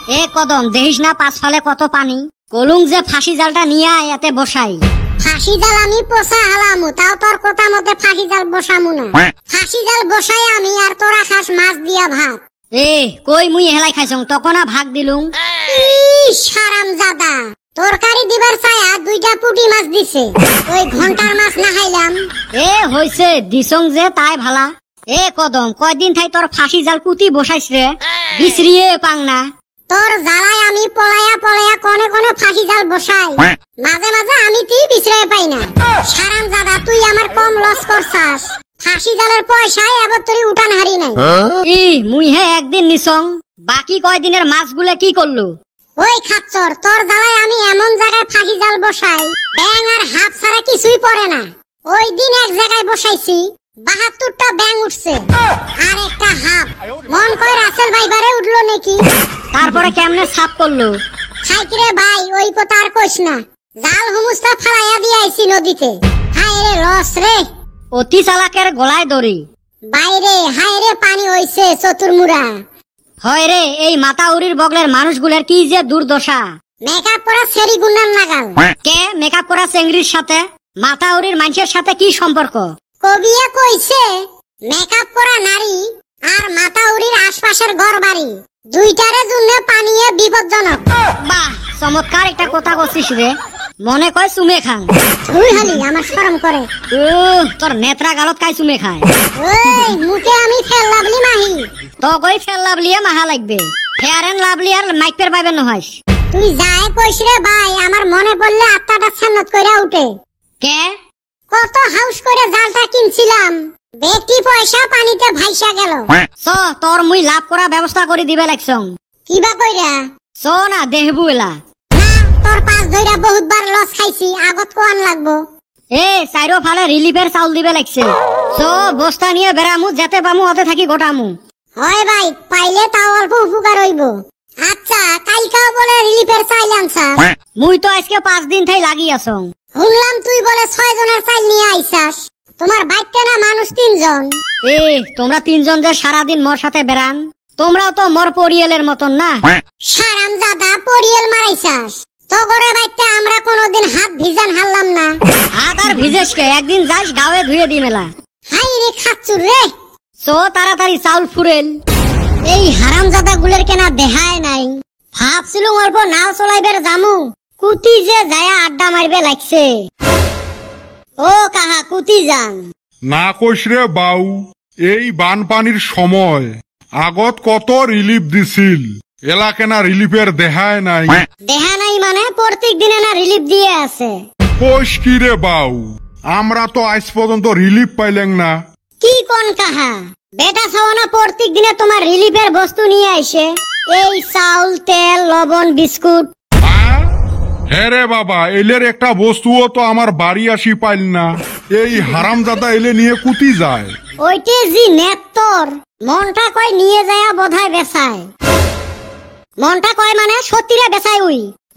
এ কদম দেখিস না পাঁচ ফালে কত পানি, কলুং যে ফাঁসি জালটা নিয়ে আয় এতে বসাই। ফাঁসি জাল আমি পোষা হালামু, তাও তোর কথা মতে ফাঁসি জাল বসামু না। ফাঁসি জাল বসাই আমি, আর তোরা খাস মাছ দিয়া ভাত। এ কই মুই হেলাই খাইছং তখন ভাগ দিলুম। হারামজাদা, তরকারি দিবার ছায়া দুইটা পুঁটি মাছ দিছে, ওই ঘন্টার মাছ না খাইলাম। এ হইছে দিছং যে তাই ভালা। এ কদম কয়দিন থাই তোর ফাঁসি জাল পুঁতি বসাইছ রে, বিছরিয়ে পাং না। তোর জ্বালায় আমি পলায়া পলায়া কোনে কোনে ফাঁসি জাল বসাই, মাঝে মাঝে আমি তুই বিছরাই পাই না। হারামজাদা, তুই আমার কম লস করছাস। ফাঁসি জালের পয়সায় এবার তোর উঠান হারি নাই। ই মুই হে একদিন নিছং, বাকি কয়দিনের মাছগুলো কি করলু? ওই খাচ্চর, তোর জ্বালায় আমি এমন জায়গায় ফাঁসি জাল বসাই ব্যাং আর হাফ ছাড়া কিছুই পড়ে না। ওই দিন এক জায়গায় বসাইছি ৭২টা ব্যাং উঠছে আর একটা হাফ। মন কয় রাসেল ভাইবারে উঠলো নাকি। তারপরে কেমনে সাফ করলু? খাইকিরে ভাই, ওই কথা আর কইস না। জাল হুমুসটা ফালাইয়া দিয়ে আইছি নদীতে। হায় রে লস রে, অতি চালাকের গলায় দড়ি। বাইরে হায় রে পানি হইছে চতুর্মুড়া। হয় রে, এই মাতাউরির বগলের মানুষগুলোর কি যে দুর্দশা। মেকআপ করা সেরি গুন্ডার নাগাল। কে মেকআপ করা চেংড়ির সাথে মাতাউরির মানুষের সাথে কি সম্পর্ক? কবিয়ে কইছে মেকআপ করা নারী আর মাতাউরির আশপাশের ঘর বাড়ি দুইটারে জন্য পানিয়ে বিপজ্জনক। বাহ, চমৎকার একটা কথা কছিস রে, মনে কয় চুমে খাং। তুই হালি আমার শরম করে। তোর নেত্রা গালত কাই চুমে খায়। ওই মুখে আমি ফেল লাভলি মাহি, তো কই ফেল লাভলিয়ে মাহা লাগবে, ফেয়ার এন্ড লাভলি আর মাইক পাইবে নহস। তুই যাই কইস রে ভাই, আমার মনে পড়লে আত্মাটা ছান্নত কইরা উঠে। কে কত হাউস করে জালটা কিনছিলাম, বেটি পয়সা পানিতে ভাইসা গেল। চ তোর মুই লাভ করা ব্যবস্থা করে দিবে লাগছং। কিবা কইরা? চ না দেহবু এলা। না, তোর পাঁচ ধইরা বহুতবার লস খাইছি, আগত কোয়ান লাগবো। এ চাইরো ফালে রিলিফের চাউল দিবে লাগছে। চ বস্তা নিয়ে বেড়ামু, যেতে পামু ওতে থাকি গোটামু। হয় ভাই, পাইলে তাও অল্প উপকার হইব। আচ্ছা, কালকাও বলে রিলিফের চাইল আনছাস? মুই তো আজকে 5 দিন থাই লাগি আছং। শুনলাম তুই বলে 6 জনের চাইল নিয়ে আইছাস। তোমার বাইতে না মানুষ 3 জন। এ তোমরা 3 জন যে সারাদিন মোর সাথে বেড়ান, তোমরাও তো মোর পরিয়ালের মতন না। হারামজাদা, পরিয়াল মারাইছাস। তো ঘরে বাইতে আমরা কোনোদিন হাত ভিজান হারলাম না। হাত আর ভিজেসকে একদিন যাস গাঁয়ে ধুয়ে দি মেলা। হাই রে খাচ্ছুর রে। চো তাড়াতাড়ি চাউল ফুরেল। এই হারামজাদা গুলের কেনা দেখায় নাই। ভাবছিলুম অল্প নাও চলাইবার জামু, কুতি যে যায়া আড্ডা মারবে লাগছে। ও কাহা কুতি যান? না কইস রে বাউ, এই বানপানির সময় আগত কত রিলিফ দিছিল, এলাকে না রিলিফের দেখায় নাই। দেখা নাই মানে প্রত্যেক দিনে না রিলিফ দিয়ে আছে। কইস কি রে বাউ, আমরা তো আজ পর্যন্ত রিলিফ পাইলেন না। কি কোন কাহা? বেটা ছাওয়ানা প্রত্যেক দিনে তোমার রিলিফের বস্তু নিয়ে আইসে, এই চাউল তেল লবণ বিস্কুট। হ্যাঁ রে বাবা, এলের একটা বস্তুও তো আমার বাড়ি আসি পাইল না। এই হারামজাদা এলে নিয়ে কুতি যায়। ওইটে জি নেত্তর মনটা কয় নিয়ে যায় বোধায় বেচায়। মনটা কয় মানে সত্যিরে বেচাই।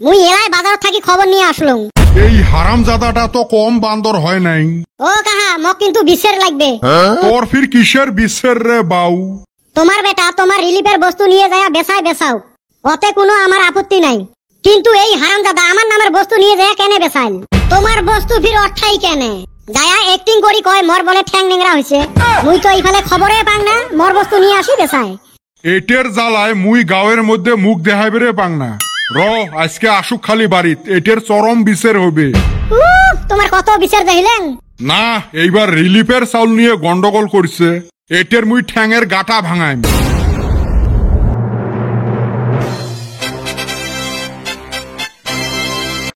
মুই এলাই বাজার থাকি খবর নিয়ে আসলুম। এই হারামজাদাটা তো কম বান্দর হয় নাই। ও কাহা, মক কিন্তু বিশ্বের লাগবে। তোর ফির কিসের বিশ্বের রে বাউ? তোমার বেটা তোমার রিলিফের বস্তু নিয়ে যায় বেচাও, ওতে কোনো আমার আপত্তি নাই। কিন্তু এই হারামজাদা আমার নামের বস্তু নিয়ে যায় কেনে বেচাইল? তোমার বস্তু ফির অঠাই কেনে যায়া অ্যাক্টিং করি কয় মোর বলে ঠ্যাং নেংরা হইছে। মুই তো এইফালে খবরে পাং না, মোর বস্তু নিয়ে আসি বেচায়। এটের জ্বালায় মুই গাঁয়ের মধ্যে মুখ দেখাইবে রে পাং না। র আজকে আসুক খালি বাড়িত, এটের চরম বিচার হবে। তোমার কত বিচার দেখিলেন? না, এইবার রিলিফের চাউল নিয়ে গন্ডগোল করছে, এটের মুই ঠ্যাঙের গাটা ভাঙাইম।